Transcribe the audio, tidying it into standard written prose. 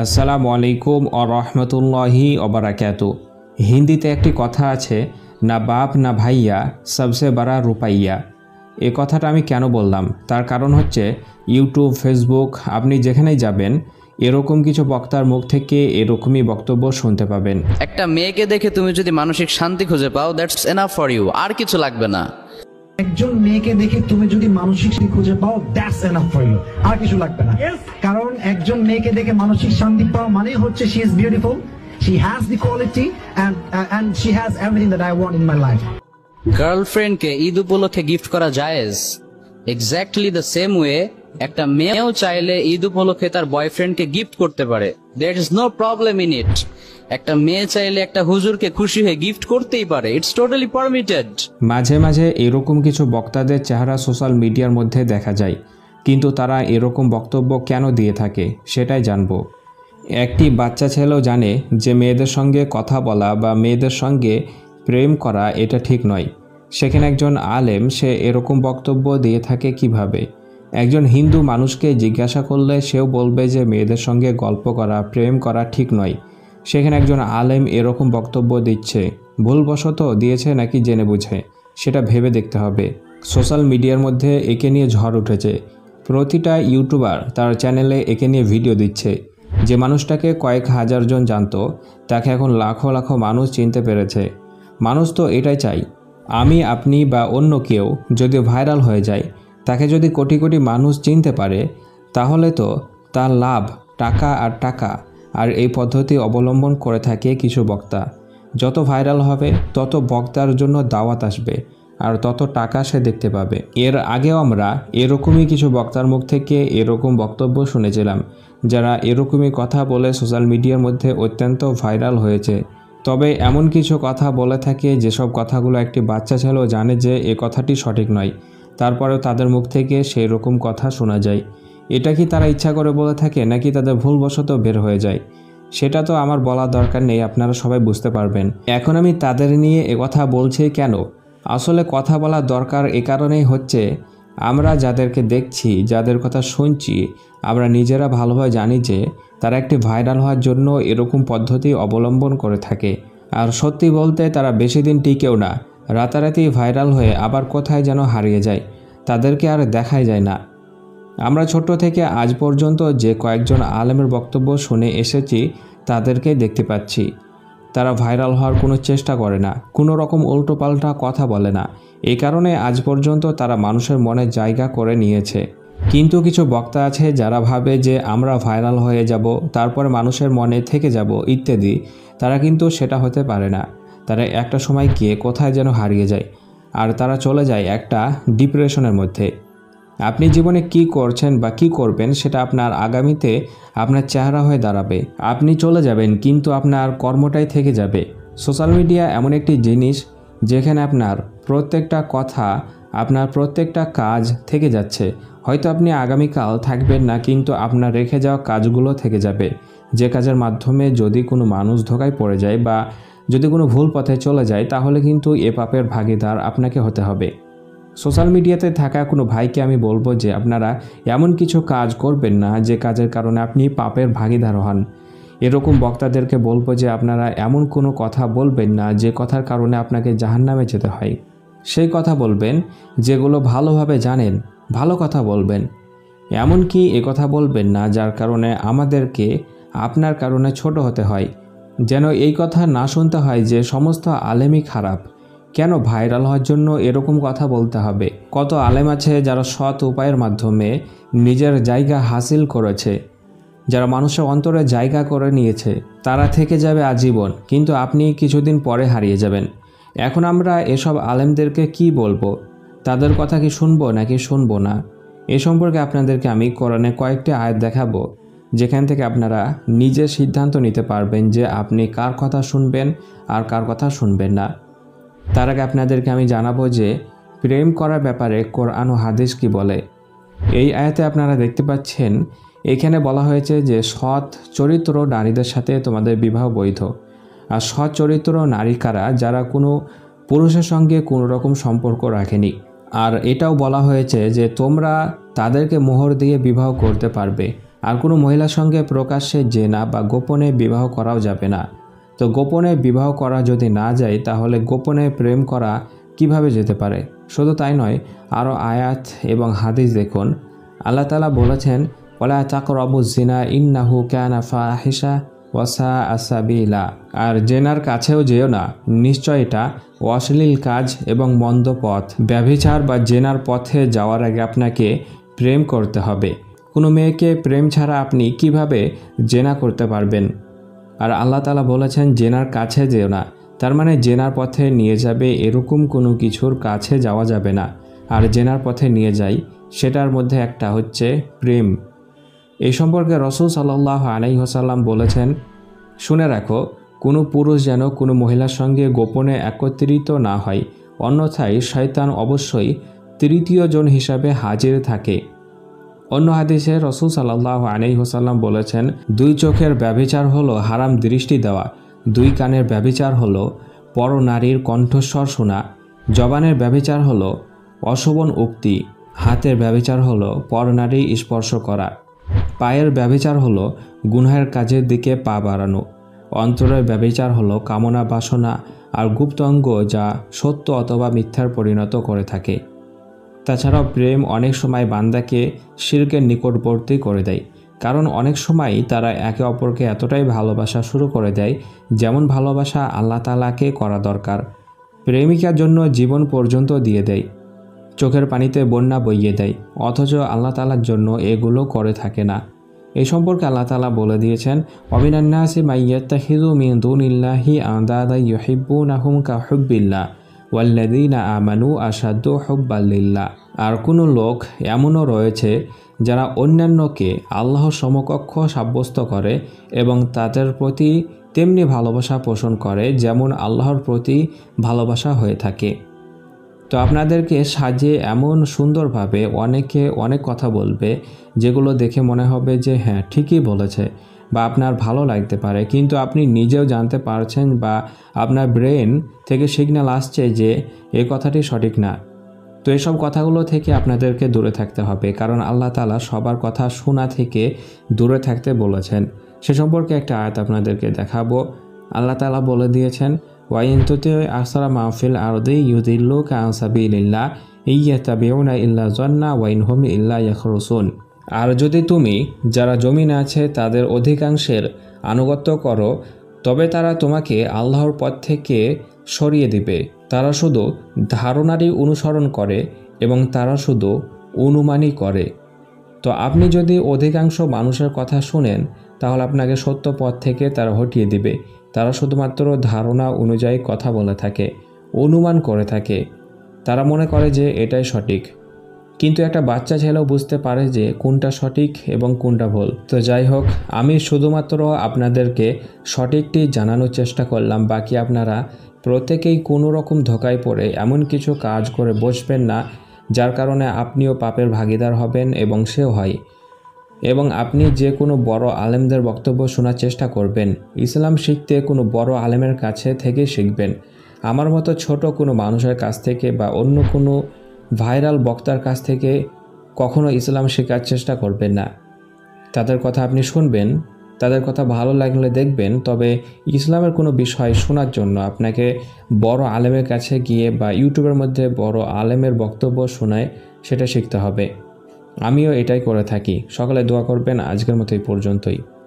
আসসালামু আলাইকুম ওয়া রাহমাতুল্লাহি ওয়া বারাকাতু। হিন্দিতে একটি কথা আছে, না বাপ না ভাইয়া সবসে বড়া রুপাইয়া। এই কথাটা আমি কেন বললাম, তার কারণ হচ্ছে ইউটিউব, ফেসবুক, আপনি যেখানেই যাবেন এরকম কিছু বক্তার মুখ থেকে এরকমই বক্তব্য শুনতে পাবেন। একটা মেয়েকে দেখে তুমি যদি মানসিক শান্তি খুঁজে পাও, দ্যাটস এনাফ ফর ইউ, আর কিছু লাগবে না। একজন মেয়েকে দেখে তুমি যদি মানসিক শান্তি খুঁজে পাও, দ্যাটস এনাফ ফর ইউ, আর কিছু লাগবে না। কারণ একজন মেয়েকে দেখে মানসিক শান্তি পাওয়া মানে হচ্ছে she is beautiful, she has the quality and she has everything that I want in my life. গার্লফ্রেন্ডকে ঈদ উপলক্ষে গিফট করা জায়েজ। এক্স্যাক্টলি দ্য সেম ওয়ে একটা মেয়েও চাইলে ঈদ উপলক্ষে তার বয়ফ্রেন্ডকে গিফট করতে পারে। There is no problem in it. একটা মেয়ে চাইলে একটা হুজুরকে খুশি হয়ে গিফট করতেই পারে। It's totally permitted. মাঝে মাঝে এরকম কিছু বক্তাদের চেহারা সোশ্যাল মিডিয়ার মধ্যে দেখা যায়, কিন্তু তারা এরকম বক্তব্য কেন দিয়ে থাকে সেটাই জানবো। একটি বাচ্চা ছেলেও জানে যে মেয়েদের সঙ্গে কথা বলা বা মেয়েদের সঙ্গে প্রেম করা এটা ঠিক নয়। সেখানে একজন আলেম সে এরকম বক্তব্য দিয়ে থাকে কিভাবে? একজন হিন্দু মানুষকে জিজ্ঞাসা করলে সেও বলবে যে মেয়েদের সঙ্গে গল্প করা, প্রেম করা ঠিক নয়। সেখানে একজন আলেম এরকম বক্তব্য দিচ্ছে, ভুলবশত দিয়েছে নাকি জেনে বুঝে, সেটা ভেবে দেখতে হবে। সোশ্যাল মিডিয়ার মধ্যে একে নিয়ে ঝড় উঠেছে। প্রতিটা ইউটিউবার তার চ্যানেলে একে নিয়ে ভিডিও দিচ্ছে। যে মানুষটাকে কয়েক হাজার জন জানতো, তাকে এখন লাখো লাখো মানুষ চিনতে পেরেছে। মানুষ তো এটাই চাই, আমি, আপনি বা অন্য কেউ যদি ভাইরাল হয়ে যায়, তাকে যদি কোটি কোটি মানুষ চিনতে পারে, তাহলে তো তার লাভ টাকা আর টাকা। আর এই পদ্ধতি অবলম্বন করে থাকে কিছু বক্তা। যত ভাইরাল হবে তত বক্তার জন্য দাওয়াত আসবে আর তত টাকা সে দেখতে পাবে। এর আগেও আমরা এরকমই কিছু বক্তার মুখ থেকে এরকম বক্তব্য শুনেছিলাম, যারা এরকমই কথা বলে সোশ্যাল মিডিয়ার মধ্যে অত্যন্ত ভাইরাল হয়েছে। তবে এমন কিছু কথা বলে থাকে যেসব কথাগুলো একটি বাচ্চা ছেলেও জানে যে এ কথাটি সঠিক নয়, তারপরেও তাদের মুখ থেকে সেই রকম কথা শোনা যায়। এটা কি তারা ইচ্ছা করে বলে থাকে নাকি তাদের ভুলবশত বের হয়ে যায়, সেটা তো আমার বলার দরকার নেই, আপনারা সবাই বুঝতে পারবেন। এখন আমি তাদের নিয়ে কথা বলছি কেন? আসলে কথা বলার দরকার এ কারণেই হচ্ছে, আমরা যাদেরকে দেখছি, যাদের কথা শুনছি, আমরা নিজেরা ভালোভাবে জানি যে তারা একটি ভাইরাল হওয়ার জন্য এরকম পদ্ধতি অবলম্বন করে থাকে। আর সত্যি বলতে তারা বেশি দিন টিকেও না, রাতারাতি ভাইরাল হয়ে আবার কোথায় যেন হারিয়ে যায়, তাদেরকে আর দেখাই যায় না। আমরা ছোট থেকে আজ পর্যন্ত যে কয়েকজন আলেমের বক্তব্য শুনে এসেছি, তাদেরকে দেখতে পাচ্ছি তারা ভাইরাল হওয়ার কোনো চেষ্টা করে না, কোনো রকম উল্টোপাল্টা কথা বলে না। এই কারণে আজ পর্যন্ত তারা মানুষের মনে জায়গা করে নিয়েছে। কিন্তু কিছু বক্তা আছে যারা ভাবে যে আমরা ভাইরাল হয়ে যাব, তারপরে মানুষের মনে থেকে যাব ইত্যাদি। তারা কিন্তু সেটা হতে পারে না। তারা একটা সময় গিয়ে কোথায় যেন হারিয়ে যায়, আর তারা চলে যায় একটা ডিপ্রেশনের মধ্যে। আপনি জীবনে কি করছেন বা কি করবেন সেটা আপনার আগামীতে আপনার চেহারা হয়ে দাঁড়াবে। আপনি চলে যাবেন কিন্তু আপনার কর্মটাই থেকে যাবে। সোশ্যাল মিডিয়া এমন একটি জিনিস যেখানে আপনার প্রত্যেকটা কথা, আপনার প্রত্যেকটা কাজ থেকে যাচ্ছে। হয়তো আপনি আগামীকাল থাকবেন না, কিন্তু আপনার রেখে যাওয়া কাজগুলো থেকে যাবে। যে কাজের মাধ্যমে যদি কোনো মানুষ ধোঁকায় পড়ে যায় বা যদি কোনো ভুল পথে চলে যায়, তাহলে কিন্তু এ পাপের ভাগীদার আপনাকে হতে হবে। সোশ্যাল মিডিয়াতে থাকা কোনো ভাইকে আমি বলবো যে আপনারা এমন কিছু কাজ করবেন না যে কাজের কারণে আপনি পাপের ভাগীদার হন। এরকম বক্তাদেরকে বলবো যে আপনারা এমন কোনো কথা বলবেন না যে কথার কারণে আপনাকে জাহান্নামে যেতে হয়। সেই কথা বলবেন যেগুলো ভালোভাবে জানেন, ভালো কথা বলবেন। এমনকি এ কথা বলবেন না যার কারণে আমাদেরকে আপনার কারণে ছোট হতে হয়। যেন এই কথা না শুনতে হয় যে সমস্ত আলেমই খারাপ। কেন ভাইরাল হওয়ার জন্য এরকম কথা বলতে হবে? কত আলেম আছে যারা সৎ উপায়ের মাধ্যমে নিজের জায়গা হাসিল করেছে, যারা মানুষের অন্তরে জায়গা করে নিয়েছে, তারা থেকে যাবে আজীবন, কিন্তু আপনি কিছুদিন পরে হারিয়ে যাবেন। এখন আমরা এসব আলেমদেরকে কি বলবো? তাদের কথা কি শুনবো নাকি শুনবো না? এ সম্পর্কে আপনাদেরকে আমি কোরআনে কয়েকটি আয়াত দেখাবো, যেখান থেকে আপনারা নিজে সিদ্ধান্ত নিতে পারবেন যে আপনি কার কথা শুনবেন আর কার কথা শুনবেন না। তার আগে আপনাদেরকে আমি জানাবো যে প্রেম করার ব্যাপারে কোরআন ও হাদিস কি বলে। এই আয়াতে আপনারা দেখতে পাচ্ছেন, এখানে বলা হয়েছে যে সৎ চরিত্র নারীদের সাথে তোমাদের বিবাহ বৈধ। আর সৎ চরিত্র নারী কারা? যারা কোনো পুরুষের সঙ্গে কোনো রকম সম্পর্ক রাখেনি। আর এটাও বলা হয়েছে যে তোমরা তাদেরকে মোহর দিয়ে বিবাহ করতে পারবে। আর কোনো মহিলার সঙ্গে প্রকাশ্যে জেনা বা গোপনে বিবাহ করাও যাবে না। তো গোপনে বিবাহ করা যদি না যায় তাহলে গোপনে প্রেম করা কিভাবে যেতে পারে? শুধু তাই নয়, আরও আয়াত এবং হাদিস দেখুন। আল্লাহ তাআলা বলেছেন, ওয়ালা তাকরাবুজ জিনা ইন্নাহু কানা ফাহিশা ওয়া সাআ সাবিলা। আর জেনার কাছেও যেও না, নিশ্চয় এটা অশ্লীল কাজ এবং মন্দ পথ। ব্যভিচার বা জেনার পথে যাওয়ার আগে আপনাকে প্রেম করতে হবে। কোনো মেয়েকে প্রেম ছাড়া আপনি কিভাবে জেনা করতে পারবেন? আর আল্লাহ তাআলা বলেছেন জেনার কাছে যেও না, তার মানে জেনার পথে নিয়ে যাবে এরকম কোনো কিছুর কাছে যাওয়া যাবে না। আর জেনার পথে নিয়ে যাই সেটার মধ্যে একটা হচ্ছে প্রেম। এই সম্পর্কে রাসূল সাল্লাল্লাহু আলাইহি ওয়াসাল্লাম বলেছেন, শুনে রাখো, কোনো পুরুষ যেন কোনো মহিলার সঙ্গে গোপনে একত্রিত না হয়, অন্যথায় শয়তান অবশ্যই তৃতীয় জন হিসাবে হাজির থাকে। অন্য হাদিসে রাসূল সাল্লাল্লাহু আলাইহি ওয়াসাল্লাম বলেছেন, দুই চোখের ব্যভিচার হলো হারাম দৃষ্টি দেওয়া, দুই কানের ব্যভিচার হলো পর নারীর কণ্ঠস্বর শোনা, জবানের ব্যভিচার হলো অশোভন উক্তি, হাতের ব্যভিচার হলো পর নারী স্পর্শ করা, পায়ের ব্যভিচার হলো গুনাহের কাজের দিকে পা বাড়ানো, অন্তরের ব্যভিচার হলো কামনা বাসনা আর গুপ্তাঙ্গ যা সত্য অথবা মিথ্যার পরিণত করে থাকে। তাছাড়াও প্রেম অনেক সময় বান্দাকে শিরকের নিকটবর্তী করে দেয়, কারণ অনেক সময় তারা একে অপরকে এতটাই ভালোবাসা শুরু করে দেয় যেমন ভালোবাসা আল্লাহ তাআলাকে করা দরকার। প্রেমিকার জন্য জীবন পর্যন্ত দিয়ে দেয়, চোখের পানিতে বন্যা বইয়ে দেয়, অথচ আল্লাহ তাআলার জন্য এগুলো করে থাকে না। এই সম্পর্কে আল্লাহ তাআলা বলে দিয়েছেন, ওয়ামিনান নাসি মাইয়াত্তাখিযু মিন দুনিল্লাহি আনদাদা ইউহিব্বুনাহুম কাহুব্বিল্লাহ ওয়াল্লাযীনা আমানু আশাদ্দু হুব্বাল লিল্লাহ। আর কোনো লোক এমনও রয়েছে যারা অন্যান্যকে আল্লাহর সমকক্ষ সাব্যস্ত করে এবং তাদের প্রতি তেমনি ভালোবাসা পোষণ করে যেমন আল্লাহর প্রতি ভালোবাসা হয়ে থাকে। তো আপনাদেরকে সাজিয়ে এমন সুন্দরভাবে অনেকে অনেক কথা বলবে যেগুলো দেখে মনে হবে যে হ্যাঁ ঠিকই বলেছে বা আপনার ভালো লাগতে পারে, কিন্তু আপনি নিজেও জানতে পারছেন বা আপনার ব্রেন থেকে সিগন্যাল আসছে যে এই কথাটি সঠিক না। তো এসব কথাগুলো থেকে আপনাদেরকে দূরে থাকতে হবে, কারণ আল্লাহ তাআলা সবার কথা শোনা থেকে দূরে থাকতে বলেছেন। সে সম্পর্কে একটা আয়াত আপনাদেরকে দেখাবো। আল্লাহ তাআলা বলে দিয়েছেন, ওয়াইন তুতিউ আকসারা মা ফিল আরদি ইউদিল্লুকা আন সাবিলিল্লাহ ইয়াত্তাবিউনা ইল্লা যান্না ওয়া ইন হুম ইল্লা ইয়াখরুসুন। আর যদি তুমি যারা জমিনে আছে তাদের অধিকাংশের আনুগত্য করো তবে তারা তোমাকে আল্লাহর পথ থেকে সরিয়ে দিবে। তারা শুধু ধারণারই অনুসরণ করে এবং তারা শুধু অনুমানই করে। তো আপনি যদি অধিকাংশ মানুষের কথা শুনেন তাহলে আপনাকে সত্য পথ থেকে তারা হটিয়ে দিবে। তারা শুধুমাত্র ধারণা অনুযায়ী কথা বলে থাকে, অনুমান করে থাকে, তারা মনে করে যে এটাই সঠিক। কিন্তু একটা বাচ্চা ছেলেও বুঝতে পারে যে কোনটা সঠিক এবং কোনটা ভুল। তো যাই হোক, আমি শুধুমাত্র আপনাদেরকে সঠিকটি জানানোর চেষ্টা করলাম, বাকি আপনারা প্রত্যেকেই কোনো রকম ধোঁকায় পড়ে এমন কিছু কাজ করে বসবেন না যার কারণে আপনিও পাপের ভাগিদার হবেন এবং সেও হয়। এবং আপনি যে কোনো বড় আলেমদের বক্তব্য শোনার চেষ্টা করবেন, ইসলাম শিখতে কোনো বড় আলেমের কাছে থেকে শিখবেন। আমার মতো ছোট কোনো মানুষের কাছ থেকে বা অন্য কোনো ভাইরাল বক্তার কাছ থেকে কখনো ইসলাম শেখার চেষ্টা করবেন না। তাদের কথা আপনি শুনবেন, তাদের কথা ভালো লাগলে দেখবেন, তবে ইসলামের কোনো বিষয় শোনার জন্য আপনাকে বড় আলেমের কাছে গিয়ে বা ইউটিউবের মধ্যে বড় আলেমের বক্তব্য শোনায় সেটা শিখতে হবে। আমিও এটাই করে থাকি। সকালে দোয়া করবেন। আজকের মতো এই পর্যন্তই।